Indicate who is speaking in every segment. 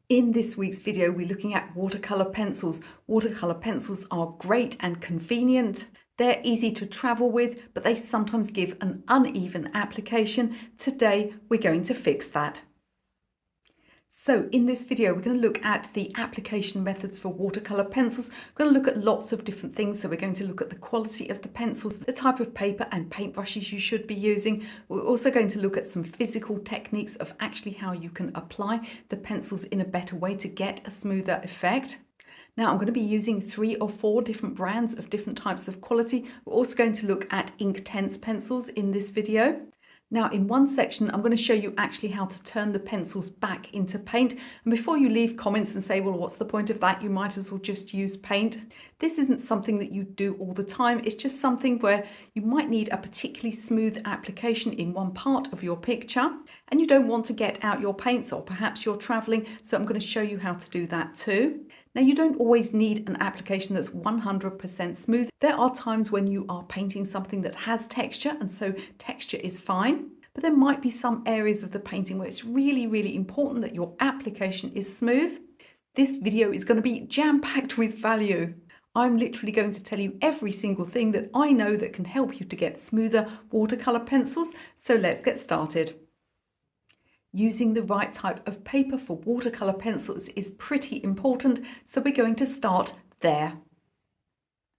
Speaker 1: In this week's video, we're looking at watercolor pencils. Watercolor pencils are great and convenient. They're easy to travel with, but they sometimes give an uneven application. Today, we're going to fix that. So in this video, we're going to look at the application methods for watercolor pencils. We're going to look at lots of different things. So we're going to look at the quality of the pencils, the type of paper and paintbrushes you should be using. We're also going to look at some physical techniques of actually how you can apply the pencils in a better way to get a smoother effect. Now I'm going to be using 3 or 4 different brands of different types of quality. We're also going to look at Inktense pencils in this video. Now in one section, I'm going to show you actually how to turn the pencils back into paint. And before you leave comments and say, well, what's the point of that? You might as well just use paint. This isn't something that you do all the time. It's just something where you might need a particularly smooth application in one part of your picture and you don't want to get out your paints, or perhaps you're traveling. So I'm going to show you how to do that too. Now, you don't always need an application that's 100% smooth. There are times when you are painting something that has texture, and so texture is fine. But there might be some areas of the painting where it's really, really important that your application is smooth. This video is going to be jam-packed with value. I'm literally going to tell you every single thing that I know that can help you to get smoother watercolor pencils. So let's get started. Using the right type of paper for watercolor pencils is pretty important, so we're going to start there.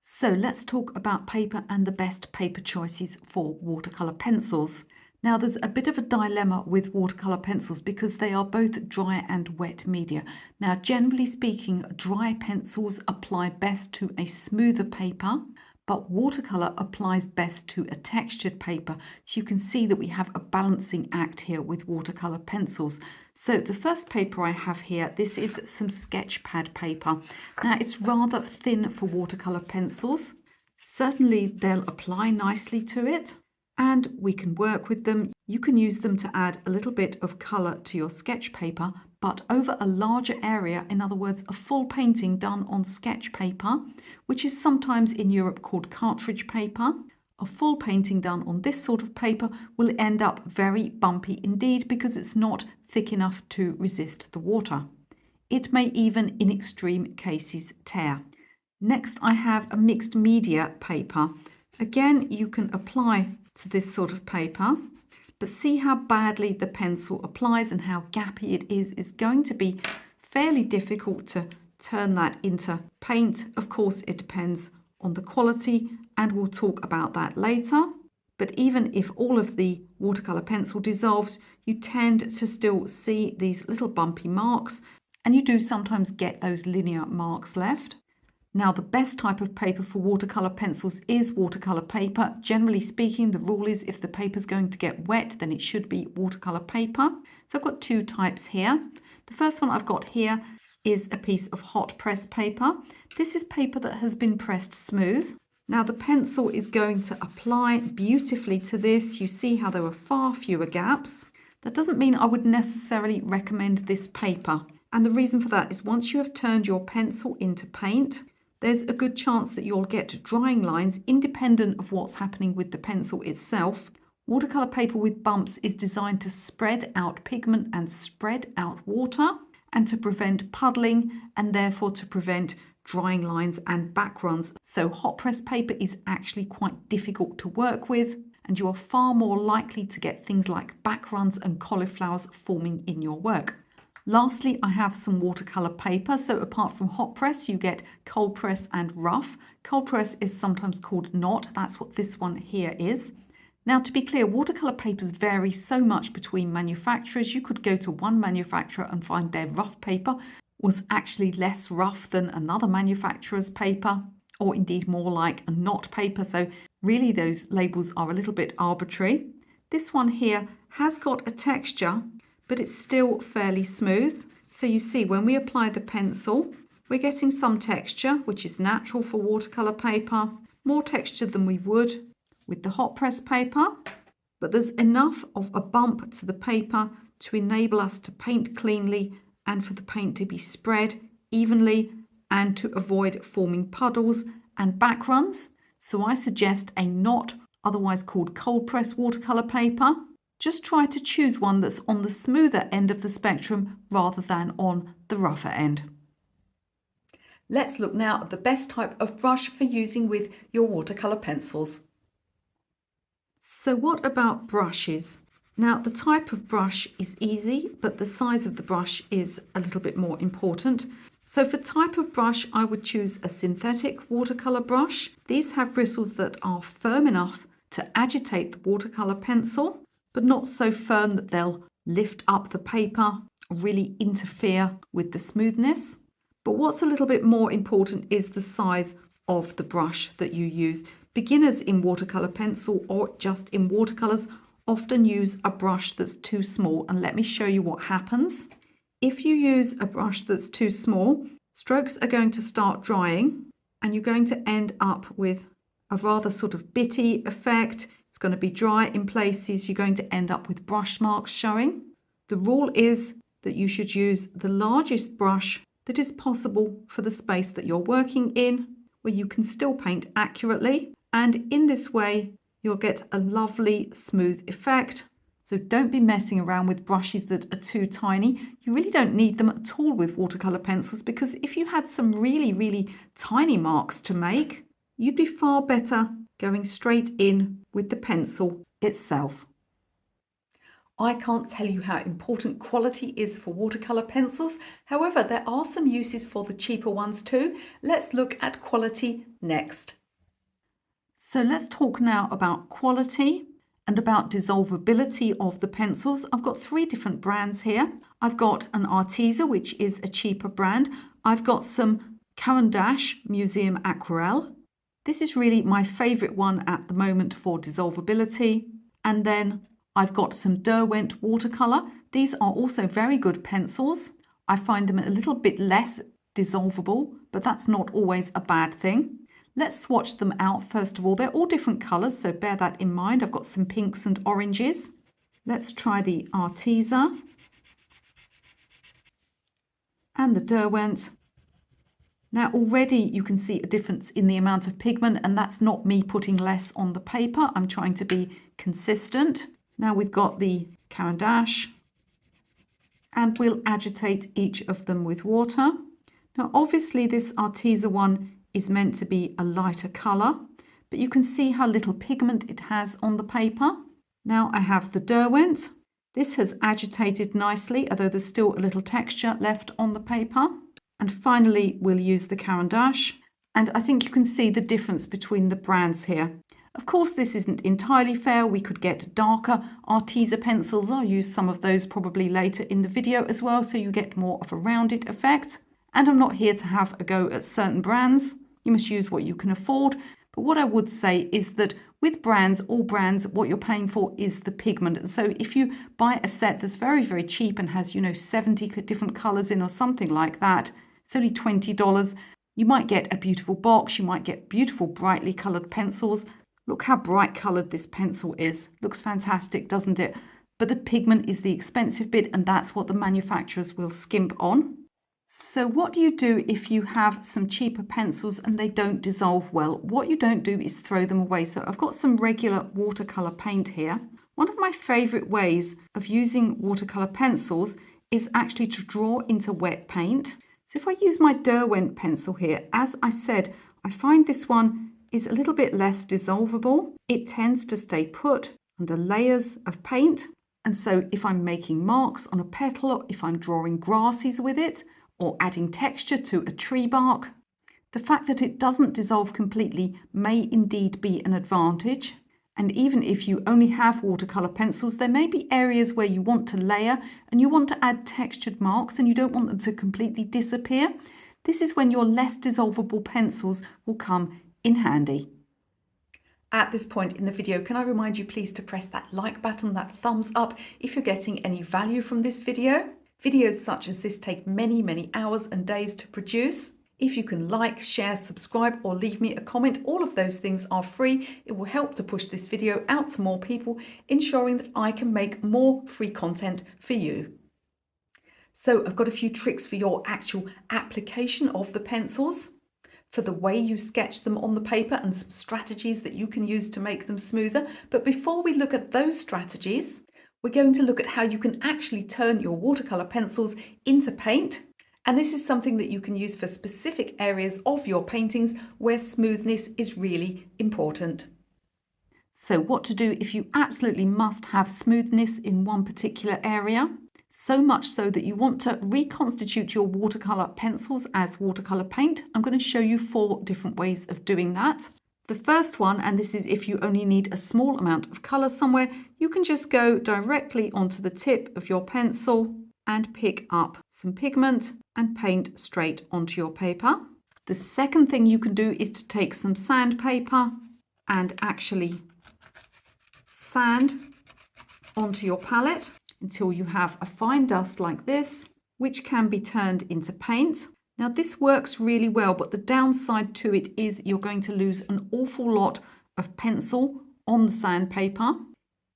Speaker 1: So let's talk about paper and the best paper choices for watercolor pencils. Now there's a bit of a dilemma with watercolor pencils because they are both dry and wet media. Now generally speaking, dry pencils apply best to a smoother paper, but watercolor applies best to a textured paper. So you can see that we have a balancing act here with watercolor pencils. So the first paper I have here, this is some sketch pad paper. Now it's rather thin for watercolor pencils. Certainly they'll apply nicely to it and we can work with them. You can use them to add a little bit of color to your sketch paper, but over a larger area, in other words, a full painting done on sketch paper, which is sometimes in Europe called cartridge paper. A full painting done on this sort of paper will end up very bumpy indeed because it's not thick enough to resist the water. It may even, in extreme cases, tear. Next, I have a mixed media paper. Again, you can apply to this sort of paper, but see how badly the pencil applies and how gappy it is going to be fairly difficult to turn that into paint. Of course, it depends on the quality, and we'll talk about that later. But even if all of the watercolor pencil dissolves, you tend to still see these little bumpy marks, and you do sometimes get those linear marks left. Now, the best type of paper for watercolor pencils is watercolor paper. Generally speaking, the rule is if the paper is going to get wet, then it should be watercolor paper. So I've got 2 types here. The first one I've got here is a piece of hot press paper. This is paper that has been pressed smooth. Now the pencil is going to apply beautifully to this. You see how there are far fewer gaps. That doesn't mean I would necessarily recommend this paper. And the reason for that is once you have turned your pencil into paint, there's a good chance that you'll get drying lines independent of what's happening with the pencil itself. Watercolor paper with bumps is designed to spread out pigment and spread out water and to prevent puddling and therefore to prevent drying lines and backruns. So hot press paper is actually quite difficult to work with and you are far more likely to get things like backruns and cauliflowers forming in your work. Lastly, I have some watercolor paper. So apart from hot press, you get cold press and rough. Cold press is sometimes called knot. That's what this one here is. Now, to be clear, watercolor papers vary so much between manufacturers. You could go to one manufacturer and find their rough paper was actually less rough than another manufacturer's paper, or indeed more like a knot paper. So really those labels are a little bit arbitrary. This one here has got a texture, but it's still fairly smooth. So you see when we apply the pencil, we're getting some texture, which is natural for watercolor paper, more texture than we would with the hot press paper, but there's enough of a bump to the paper to enable us to paint cleanly and for the paint to be spread evenly and to avoid forming puddles and backruns. So I suggest a knot, otherwise called cold press watercolor paper. Just try to choose one that's on the smoother end of the spectrum rather than on the rougher end. Let's look now at the best type of brush for using with your watercolour pencils. So what about brushes? Now the type of brush is easy, but the size of the brush is a little bit more important. So for type of brush, I would choose a synthetic watercolour brush. These have bristles that are firm enough to agitate the watercolour pencil, but not so firm that they'll lift up the paper, really interfere with the smoothness. But what's a little bit more important is the size of the brush that you use. Beginners in watercolour pencil or just in watercolours often use a brush that's too small, and let me show you what happens. If you use a brush that's too small, strokes are going to start drying and you're going to end up with a rather sort of bitty effect. It's going to be dry in places. You're going to end up with brush marks showing. The rule is that you should use the largest brush that is possible for the space that you're working in, where you can still paint accurately. And in this way, you'll get a lovely smooth effect. So don't be messing around with brushes that are too tiny. You really don't need them at all with watercolour pencils, because if you had some really, really tiny marks to make, you'd be far better going straight in with the pencil itself. I can't tell you how important quality is for watercolour pencils. However, there are some uses for the cheaper ones too. Let's look at quality next. So let's talk now about quality and about dissolvability of the pencils. I've got 3 different brands here. I've got an Arteza, which is a cheaper brand. I've got some Caran d'Ache Museum Aquarelle. This is really my favourite one at the moment for dissolvability. And then I've got some Derwent watercolour. These are also very good pencils. I find them a little bit less dissolvable, but that's not always a bad thing. Let's swatch them out first of all. They're all different colours, so bear that in mind. I've got some pinks and oranges. Let's try the Arteza and the Derwent. Now already you can see a difference in the amount of pigment, and that's not me putting less on the paper. I'm trying to be consistent. Now we've got the Caran d'Ache, and we'll agitate each of them with water. Now obviously this Arteza one is meant to be a lighter colour, but you can see how little pigment it has on the paper. Now I have the Derwent. This has agitated nicely, although there's still a little texture left on the paper. And finally, we'll use the Caran d'Ache. And I think you can see the difference between the brands here. Of course, this isn't entirely fair. We could get darker Arteza pencils. I'll use some of those probably later in the video as well, so you get more of a rounded effect. And I'm not here to have a go at certain brands. You must use what you can afford. But what I would say is that with brands, all brands, what you're paying for is the pigment. So if you buy a set that's very, very cheap and has, 70 different colours in or something like that, it's only $20. You might get a beautiful box. You might get beautiful, brightly coloured pencils. Look how bright coloured this pencil is. Looks fantastic, doesn't it? But the pigment is the expensive bit, and that's what the manufacturers will skimp on. So what do you do if you have some cheaper pencils and they don't dissolve well? What you don't do is throw them away. So I've got some regular watercolour paint here. One of my favourite ways of using watercolour pencils is actually to draw into wet paint. So if I use my Derwent pencil here, as I said, I find this one is a little bit less dissolvable. It tends to stay put under layers of paint. And so if I'm making marks on a petal, or if I'm drawing grasses with it, or adding texture to a tree bark, the fact that it doesn't dissolve completely may indeed be an advantage. And even if you only have watercolour pencils, there may be areas where you want to layer and you want to add textured marks and you don't want them to completely disappear. This is when your less dissolvable pencils will come in handy. At this point in the video, can I remind you please to press that like button, that thumbs up, if you're getting any value from this video. Videos such as this take many, many hours and days to produce. If you can like, share, subscribe, or leave me a comment, all of those things are free. It will help to push this video out to more people, ensuring that I can make more free content for you. So I've got a few tricks for your actual application of the pencils, for the way you sketch them on the paper, and some strategies that you can use to make them smoother. But before we look at those strategies, We're going to look at how you can actually turn your watercolor pencils into paint. And this is something that you can use for specific areas of your paintings where smoothness is really important. So what to do if you absolutely must have smoothness in one particular area, so much so that you want to reconstitute your watercolor pencils as watercolor paint. I'm going to show you 4 different ways of doing that. The first one, and this is if you only need a small amount of color somewhere, you can just go directly onto the tip of your pencil and pick up some pigment and paint straight onto your paper. The second thing you can do is to take some sandpaper and actually sand onto your palette until you have a fine dust like this, which can be turned into paint. Now this works really well, but the downside to it is you're going to lose an awful lot of pencil on the sandpaper.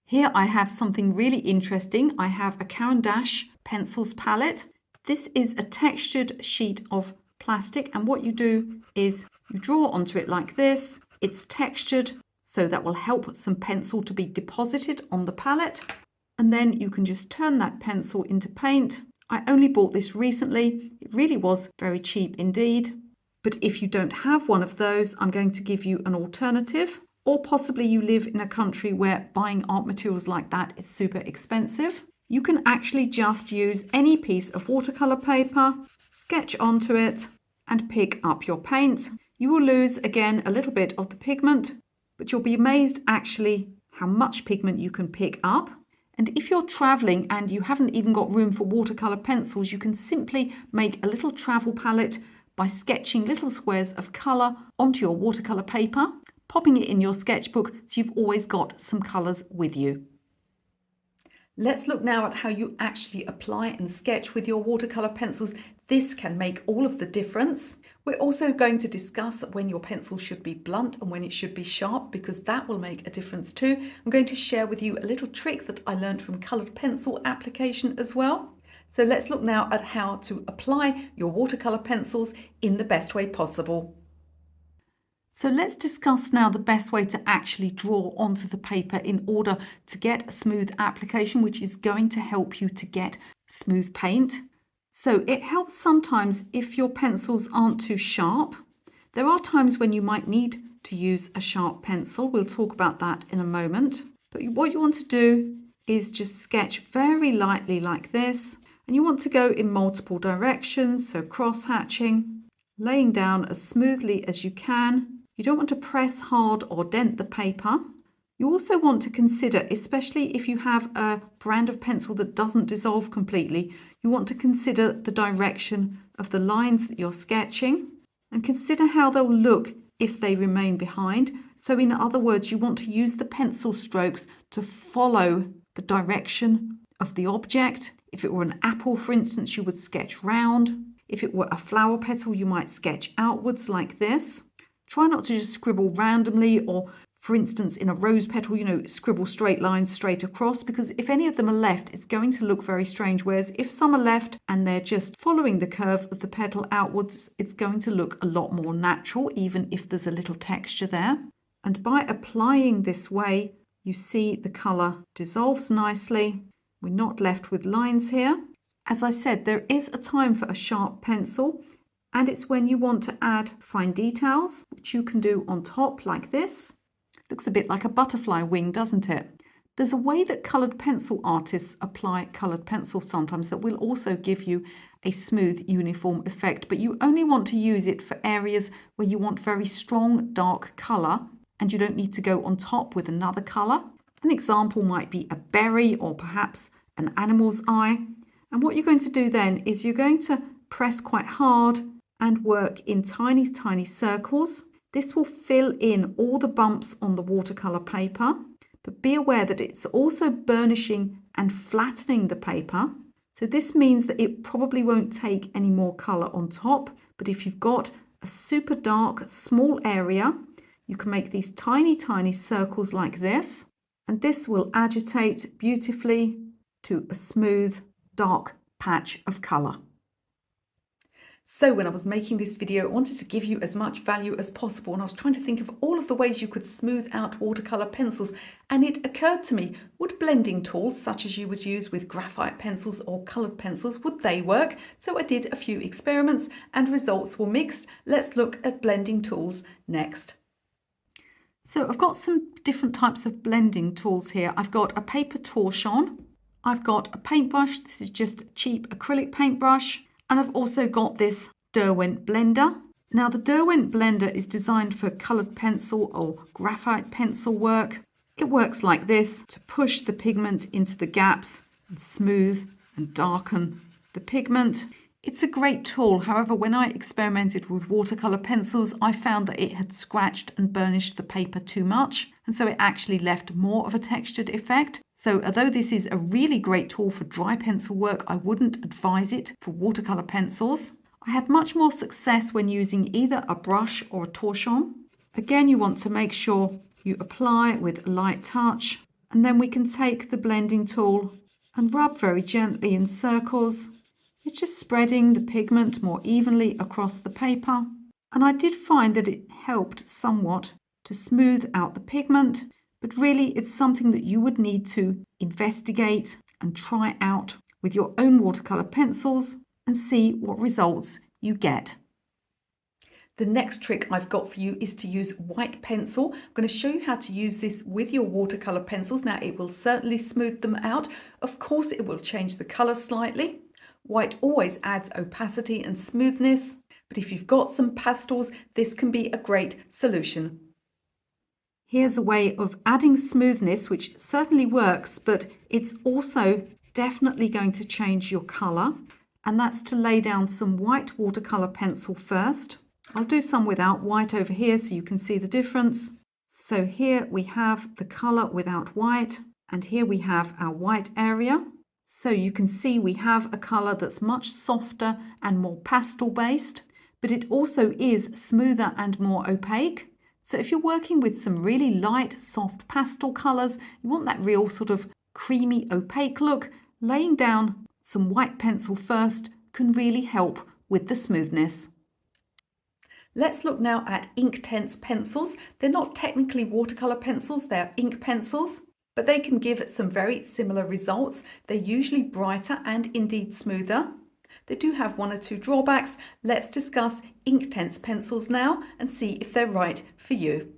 Speaker 1: Here I have something really interesting. I have a Caran d'Ache pencils palette. This is a textured sheet of plastic, and what you do is you draw onto it like this. It's textured, so that will help some pencil to be deposited on the palette. And then you can just turn that pencil into paint. I only bought this recently. It really was very cheap indeed. But if you don't have one of those, I'm going to give you an alternative. Or possibly you live in a country where buying art materials like that is super expensive. You can actually just use any piece of watercolor paper, sketch onto it, and pick up your paint. You will lose again a little bit of the pigment, but you'll be amazed actually how much pigment you can pick up. And if you're traveling and you haven't even got room for watercolor pencils, you can simply make a little travel palette by sketching little squares of color onto your watercolor paper, popping it in your sketchbook so you've always got some colors with you. Let's look now at how you actually apply and sketch with your watercolor pencils. This can make all of the difference. We're also going to discuss when your pencil should be blunt and when it should be sharp, because that will make a difference too. I'm going to share with you a little trick that I learned from colored pencil application as well. So let's look now at how to apply your watercolor pencils in the best way possible. So let's discuss now the best way to actually draw onto the paper in order to get a smooth application, which is going to help you to get smooth paint. So it helps sometimes if your pencils aren't too sharp. There are times when you might need to use a sharp pencil. We'll talk about that in a moment. But what you want to do is just sketch very lightly like this. And you want to go in multiple directions, so cross-hatching, laying down as smoothly as you can. You don't want to press hard or dent the paper. You also want to consider, especially if you have a brand of pencil that doesn't dissolve completely, you want to consider the direction of the lines that you're sketching and consider how they'll look if they remain behind. So in other words, you want to use the pencil strokes to follow the direction of the object. If it were an apple, for instance, you would sketch round. If it were a flower petal, you might sketch outwards like this. Try not to just scribble randomly or, for instance, in a rose petal, scribble straight lines straight across, because if any of them are left, it's going to look very strange. Whereas if some are left and they're just following the curve of the petal outwards, it's going to look a lot more natural, even if there's a little texture there. And by applying this way, you see the colour dissolves nicely. We're not left with lines here. As I said, there is a time for a sharp pencil. And it's when you want to add fine details, which you can do on top like this. Looks a bit like a butterfly wing, doesn't it? There's a way that coloured pencil artists apply coloured pencil sometimes that will also give you a smooth, uniform effect, but you only want to use it for areas where you want very strong, dark colour, and you don't need to go on top with another colour. An example might be a berry or perhaps an animal's eye. And what you're going to do then is you're going to press quite hard and work in tiny, tiny circles. This will fill in all the bumps on the watercolor paper, but be aware that it's also burnishing and flattening the paper. So this means that it probably won't take any more color on top, but if you've got a super dark, small area, you can make these tiny, tiny circles like this, and this will agitate beautifully to a smooth, dark patch of color. So when I was making this video, I wanted to give you as much value as possible, and I was trying to think of all of the ways you could smooth out watercolor pencils, and it occurred to me, would blending tools such as you would use with graphite pencils or colored pencils, would they work? So I did a few experiments and results were mixed. Let's look at blending tools next. So I've got some different types of blending tools here. I've got a paper torchon, I've got a paintbrush, this is just a cheap acrylic paintbrush, and I've also got this Derwent blender. Now the Derwent blender is designed for coloured pencil or graphite pencil work. It works like this to push the pigment into the gaps and smooth and darken the pigment. It's a great tool. However, when I experimented with watercolour pencils, I found that it had scratched and burnished the paper too much, and so it actually left more of a textured effect. So although this is a really great tool for dry pencil work, I wouldn't advise it for watercolour pencils. I had much more success when using either a brush or a torchon. Again, you want to make sure you apply with a light touch, and then we can take the blending tool and rub very gently in circles. It's just spreading the pigment more evenly across the paper. And I did find that it helped somewhat to smooth out the pigment, but really it's something that you would need to investigate and try out with your own watercolour pencils and see what results you get. The next trick I've got for you is to use white pencil. I'm going to show you how to use this with your watercolour pencils. Now it will certainly smooth them out. Of course it will change the colour slightly. White always adds opacity and smoothness, but if you've got some pastels, this can be a great solution. Here's a way of adding smoothness, which certainly works, but it's also definitely going to change your colour, and that's to lay down some white watercolour pencil first. I'll do some without white over here so you can see the difference. So here we have the colour without white, and here we have our white area. So you can see we have a colour that's much softer and more pastel based, but it also is smoother and more opaque. So if you're working with some really light, soft pastel colours, you want that real sort of creamy, opaque look, laying down some white pencil first can really help with the smoothness. Let's look now at Inktense pencils. They're not technically watercolour pencils, they're ink pencils, but they can give some very similar results. They're usually brighter and indeed smoother. They do have one or two drawbacks. Let's discuss Inktense pencils now and see if they're right for you.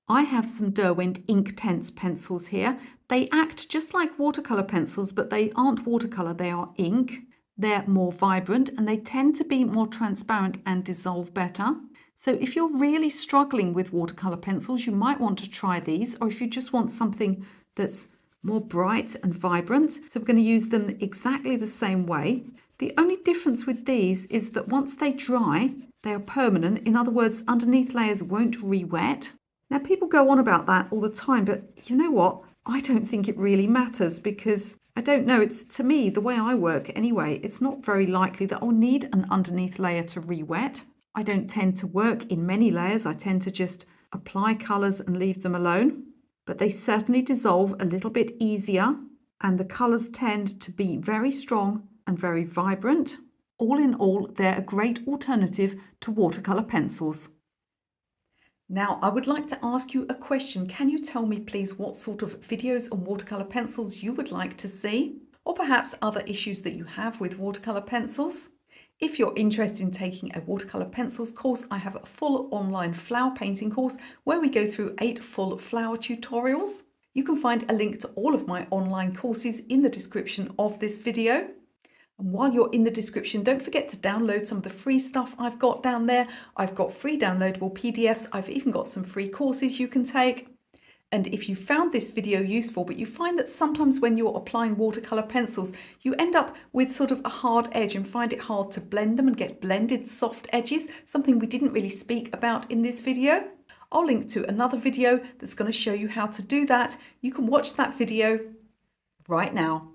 Speaker 1: I have some Derwent Inktense pencils here. They act just like watercolour pencils, but they aren't watercolour, they are ink. They're more vibrant and they tend to be more transparent and dissolve better. So if you're really struggling with watercolour pencils, you might want to try these, or if you just want something that's more bright and vibrant. So we're going to use them exactly the same way. The only difference with these is that once they dry, they are permanent. In other words, underneath layers won't re-wet. Now people go on about that all the time, but you know what? I don't think it really matters because I don't know, it's to me, the way I work anyway, it's not very likely that I'll need an underneath layer to re-wet. I don't tend to work in many layers. I tend to just apply colours and leave them alone, but they certainly dissolve a little bit easier and the colours tend to be very strong and very vibrant. All in all, they're a great alternative to watercolour pencils. Now, I would like to ask you a question. Can you tell me, please, what sort of videos on watercolour pencils you would like to see? Or perhaps other issues that you have with watercolour pencils? If you're interested in taking a watercolour pencils course, I have a full online flower painting course where we go through 8 full flower tutorials. You can find a link to all of my online courses in the description of this video. And while you're in the description, don't forget to download some of the free stuff I've got down there. I've got free downloadable PDFs. I've even got some free courses you can take. And if you found this video useful, but you find that sometimes when you're applying watercolour pencils, you end up with sort of a hard edge and find it hard to blend them and get blended soft edges, something we didn't really speak about in this video. I'll link to another video that's going to show you how to do that. You can watch that video right now.